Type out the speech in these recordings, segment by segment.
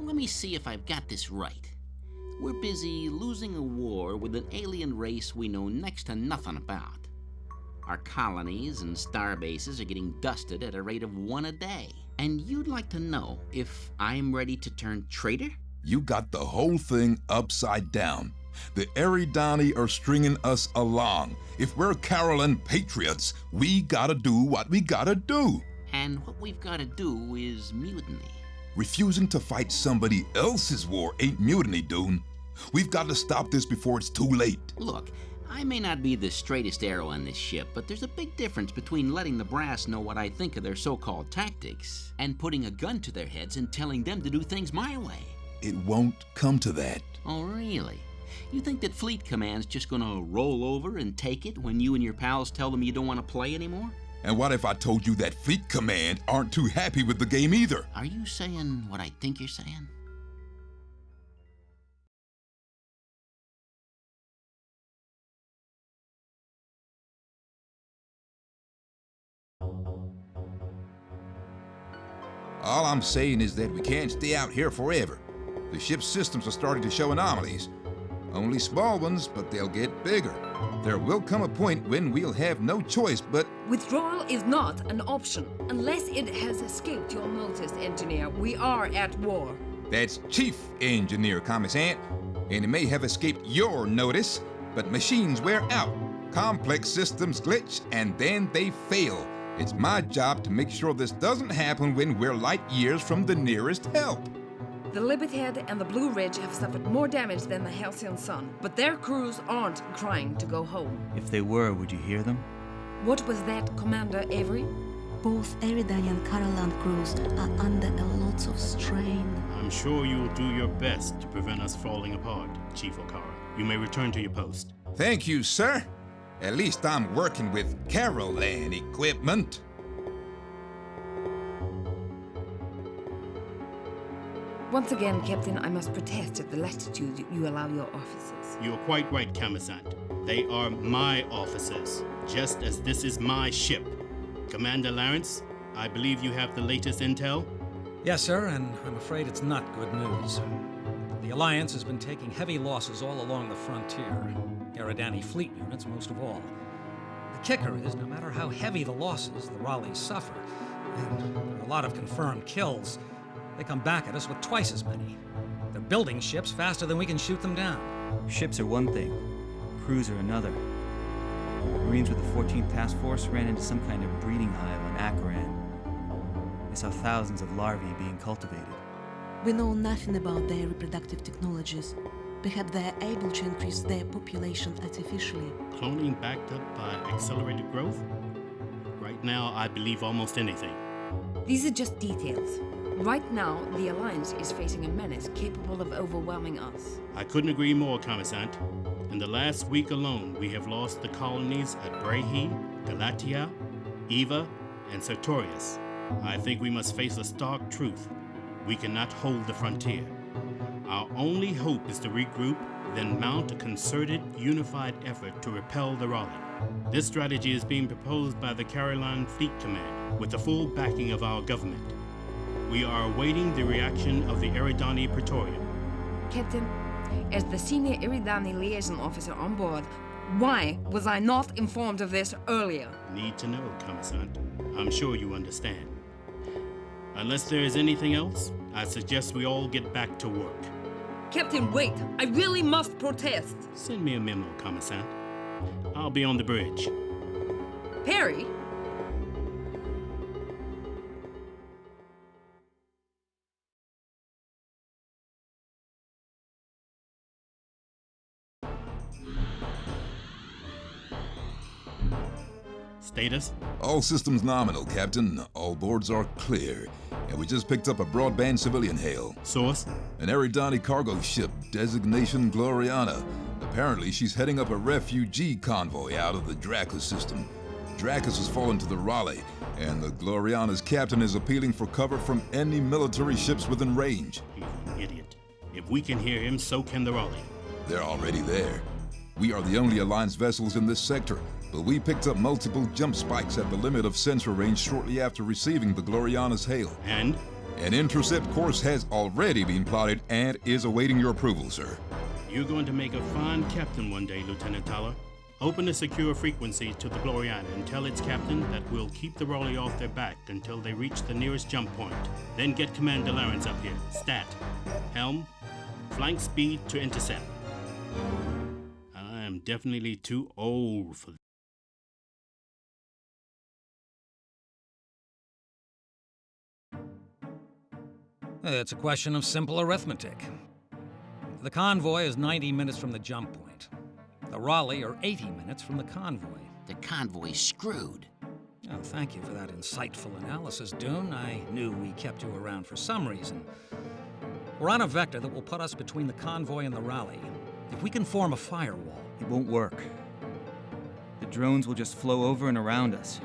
let me see if I've got this right. We're busy losing a war with an alien race we know next to nothing about. Our colonies and star bases are getting dusted at a rate of 1 a day. And you'd like to know if I'm ready to turn traitor? You got the whole thing upside down. The Eridani are stringing us along. If we're Caroline patriots, we gotta do what we gotta do. And what we've gotta do is mutiny. Refusing to fight somebody else's war ain't mutiny, Dune. We've got to stop this before it's too late. Look, I may not be the straightest arrow on this ship, but there's a big difference between letting the brass know what I think of their so-called tactics and putting a gun to their heads and telling them to do things my way. It won't come to that. Oh, really? You think that Fleet Command's just gonna roll over and take it when you and your pals tell them you don't want to play anymore? And what if I told you that Fleet Command aren't too happy with the game either? Are you saying what I think you're saying? All I'm saying is that we can't stay out here forever. The ship's systems are starting to show anomalies. Only small ones, but they'll get bigger. There will come a point when we'll have no choice but... Withdrawal is not an option. Unless it has escaped your notice, Engineer, we are at war. That's Chief Engineer, Commissant. And it may have escaped your notice, but machines wear out. Complex systems glitch, and then they fail. It's my job to make sure this doesn't happen when we're light years from the nearest help. The Libertad and the Blue Ridge have suffered more damage than the Halcyon Sun, but their crews aren't crying to go home. If they were, would you hear them? What was that, Commander Avery? Both Eridani and Caroline crews are under a lot of strain. I'm sure you'll do your best to prevent us falling apart, Chief O'Kara. You may return to your post. Thank you, sir. At least I'm working with Caroline equipment. Once again, Captain, I must protest at the latitude you allow your officers. You are quite right, Commissant. They are my officers, just as this is my ship. Commander Lawrence, I believe you have the latest intel? Yes, sir, and I'm afraid it's not good news. The Alliance has been taking heavy losses all along the frontier. Eridani fleet units most of all. The kicker is, no matter how heavy the losses the Raleighs suffer, and there are a lot of confirmed kills, they come back at us with twice as many. They're building ships faster than we can shoot them down. Ships are one thing, crews are another. Marines with the 14th Task Force ran into some kind of breeding hive on Akaran. They saw thousands of larvae being cultivated. We know nothing about their reproductive technologies. Perhaps they are able to increase their population artificially. Cloning backed up by accelerated growth? Right now, I believe almost anything. These are just details. Right now, the Alliance is facing a menace capable of overwhelming us. I couldn't agree more, Commissant. In the last week alone, we have lost the colonies at Brehi, Galatia, Eva, and Sertorius. I think we must face a stark truth. We cannot hold the frontier. Our only hope is to regroup, then mount a concerted, unified effort to repel the Raleigh. This strategy is being proposed by the Caroline Fleet Command, with the full backing of our government. We are awaiting the reaction of the Eridani Praetorian. Captain, as the senior Eridani liaison officer on board, why was I not informed of this earlier? Need to know, Commissant. I'm sure you understand. Unless there is anything else, I suggest we all get back to work. Captain, wait! I really must protest! Send me a memo, Commissant. I'll be on the bridge. Perry? Status? All systems nominal, Captain. All boards are clear. And we just picked up a broadband civilian hail. Source? An Eridani cargo ship, designation Gloriana. Apparently, she's heading up a refugee convoy out of the Dracus system. Dracus has fallen to the Raleigh, and the Gloriana's captain is appealing for cover from any military ships within range. He's an idiot. If we can hear him, so can the Raleigh. They're already there. We are the only Alliance vessels in this sector, but we picked up multiple jump spikes at the limit of sensor range shortly after receiving the Gloriana's hail. And? An intercept course has already been plotted and is awaiting your approval, sir. You're going to make a fine captain one day, Lieutenant Toller. Open the secure frequency to the Gloriana and tell its captain that we'll keep the Raleigh off their back until they reach the nearest jump point. Then get Commander Lawrence up here. Stat. Helm. Flank speed to intercept. I am definitely too old for this. It's a question of simple arithmetic. The convoy is 90 minutes from the jump point. The Raleigh are 80 minutes from the convoy. The convoy's screwed. Oh, thank you for that insightful analysis, Dune. I knew we kept you around for some reason. We're on a vector that will put us between the convoy and the Raleigh. If we can form a firewall... It won't work. The drones will just flow over and around us.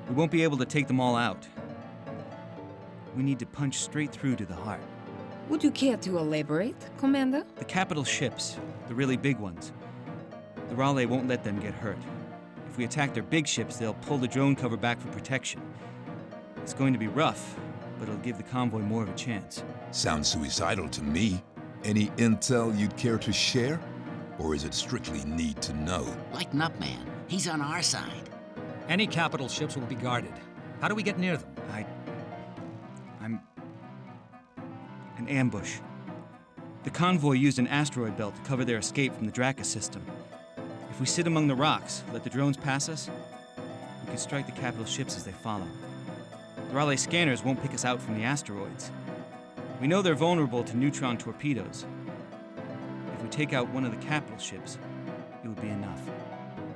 We won't be able to take them all out. We need to punch straight through to the heart. Would you care to elaborate, Commander? The capital ships, the really big ones. The Raleigh won't let them get hurt. If we attack their big ships, they'll pull the drone cover back for protection. It's going to be rough, but it'll give the convoy more of a chance. Sounds suicidal to me. Any intel you'd care to share? Or is it strictly need to know? Lighten up, man. He's on our side. Any capital ships will be guarded. How do we get near them? I'm... an ambush. The convoy used an asteroid belt to cover their escape from the Dracus system. If we sit among the rocks, let the drones pass us, we could strike the capital ships as they follow. The Raleigh scanners won't pick us out from the asteroids. We know they're vulnerable to neutron torpedoes. If we take out one of the capital ships, it would be enough.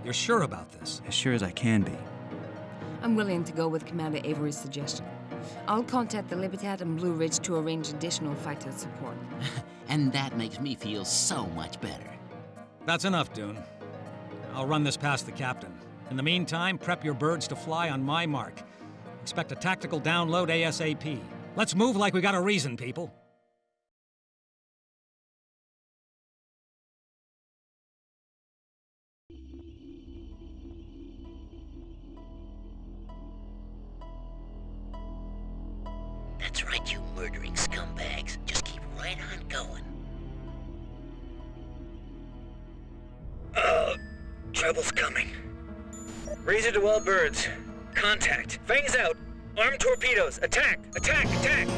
You're sure about this? As sure as I can be. I'm willing to go with Commander Avery's suggestion. I'll contact the Libertad and Blue Ridge to arrange additional fighter support. And that makes me feel so much better. That's enough, Dune. I'll run this past the captain. In the meantime, prep your birds to fly on my mark. Expect a tactical download ASAP. Let's move like we got a reason, people. That's right, you murdering scumbags. Just keep right on going. Trouble's coming. Razor to all birds. Contact. Fangs out. Armed torpedoes. Attack! Attack! Attack!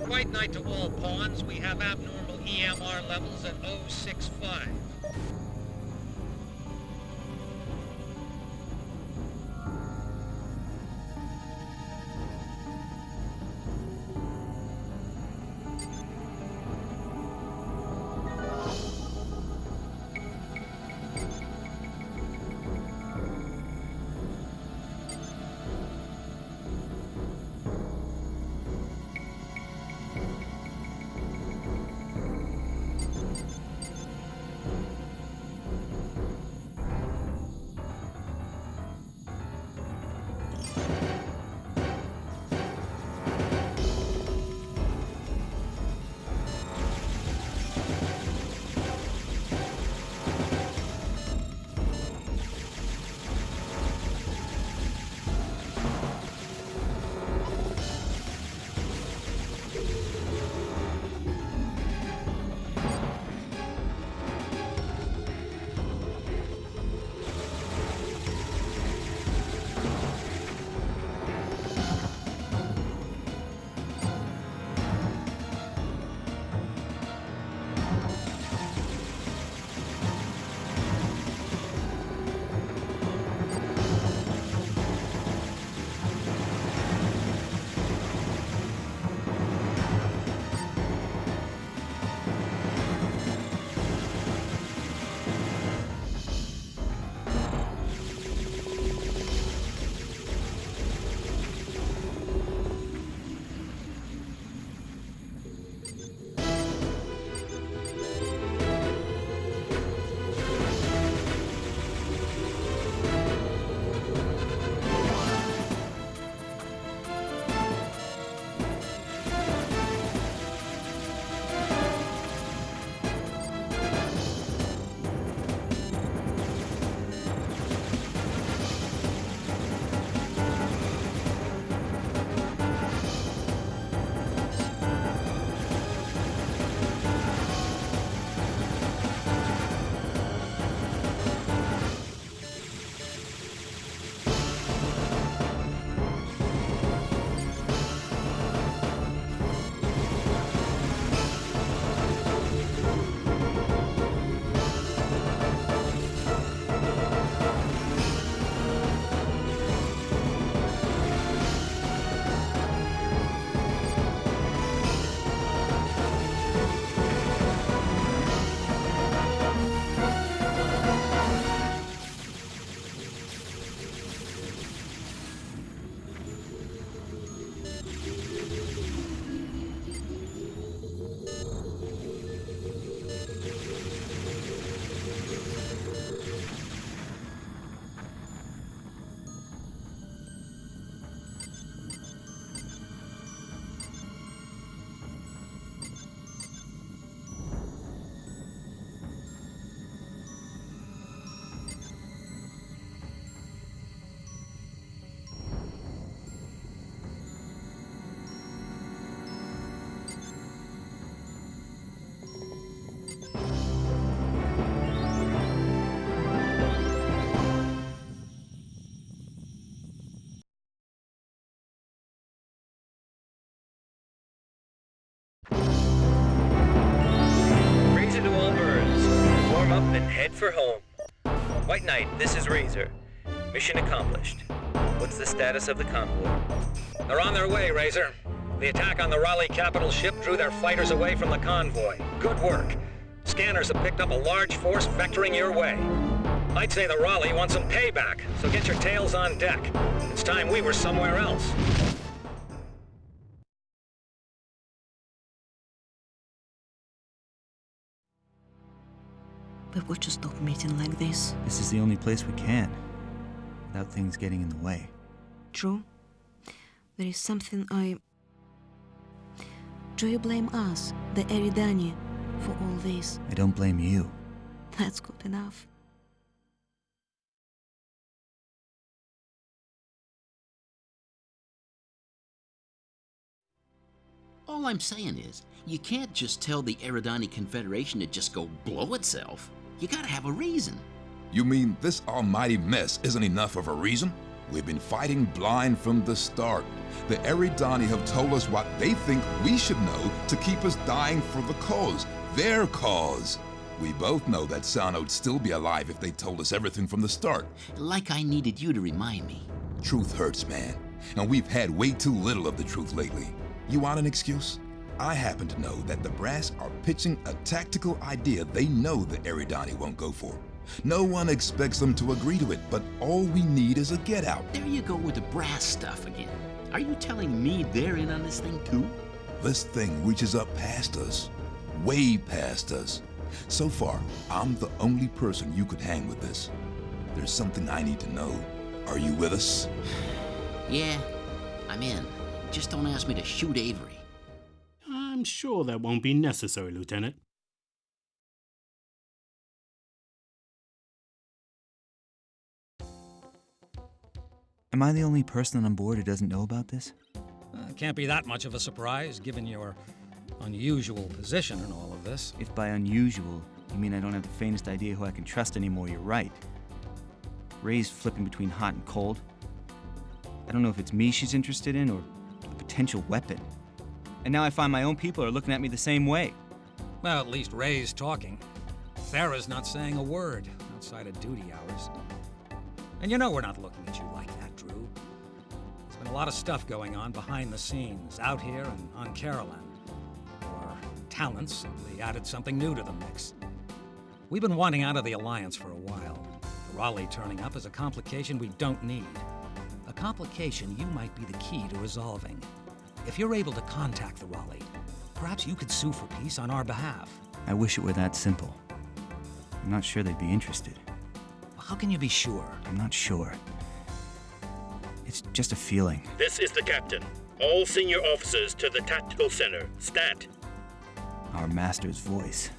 White Knight to all pawns, we have abnormal EMR levels at 065. for home. White Knight, this is Razor. Mission accomplished. What's the status of the convoy? They're on their way, Razor. The attack on the Raleigh capital ship drew their fighters away from the convoy. Good work. Scanners have picked up a large force vectoring your way. I'd say the Raleigh wants some payback, so get your tails on deck. It's time we were somewhere else. We've got to stop meeting like this. This is the only place we can, without things getting in the way. True. There is something Do you blame us, the Eridani, for all this? I don't blame you. That's good enough. All I'm saying is, you can't just tell the Eridani Confederation to just go blow itself. You gotta have a reason. You mean this almighty mess isn't enough of a reason? We've been fighting blind from the start. The Eridani have told us what they think we should know to keep us dying for the cause, their cause. We both know that Sano'd still be alive if they told us everything from the start. Like I needed you to remind me. Truth hurts, man. And we've had way too little of the truth lately. You want an excuse? I happen to know that the brass are pitching a tactical idea they know the Eridani won't go for. No one expects them to agree to it, but all we need is a get out. There you go with the brass stuff again. Are you telling me they're in on this thing too? This thing reaches up past us, way past us. So far, I'm the only person you could hang with this. There's something I need to know. Are you with us? Yeah, I'm in. Just don't ask me to shoot Avery. I'm sure that won't be necessary, Lieutenant. Am I the only person on board who doesn't know about this? Can't be that much of a surprise, given your unusual position in all of this. If by unusual, you mean I don't have the faintest idea who I can trust anymore, you're right. Ray's flipping between hot and cold. I don't know if it's me she's interested in or a potential weapon. And now I find my own people are looking at me the same way. Well, at least Ray's talking. Thera's not saying a word outside of duty hours. And you know we're not looking at you like that, Drew. There's been a lot of stuff going on behind the scenes, out here and on Caroline. Our talents simply added something new to the mix. We've been wanting out of the Alliance for a while. The Raleigh turning up is a complication we don't need. A complication you might be the key to resolving. If you're able to contact the Raleigh, perhaps you could sue for peace on our behalf. I wish it were that simple. I'm not sure they'd be interested. How can you be sure? I'm not sure. It's just a feeling. This is the captain. All senior officers to the Tactical Center. Stat. Our master's voice.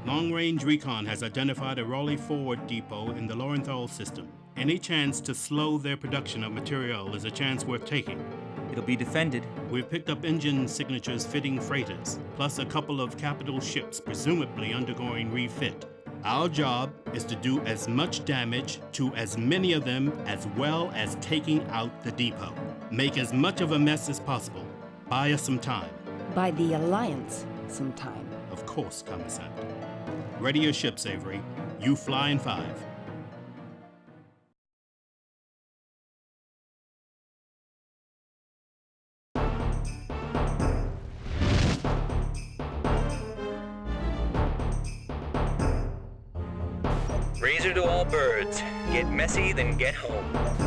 Long-range recon has identified a Raleigh forward depot in the Lorenthal system. Any chance to slow their production of material is a chance worth taking. It'll be defended. We've picked up engine signatures fitting freighters, plus a couple of capital ships presumably undergoing refit. Our job is to do as much damage to as many of them as well as taking out the depot. Make as much of a mess as possible. Buy us some time. By the Alliance some time. Of course, Commissant. Ready your ships, Avery. You fly in 5. Razor to all birds. Get messy, then get home.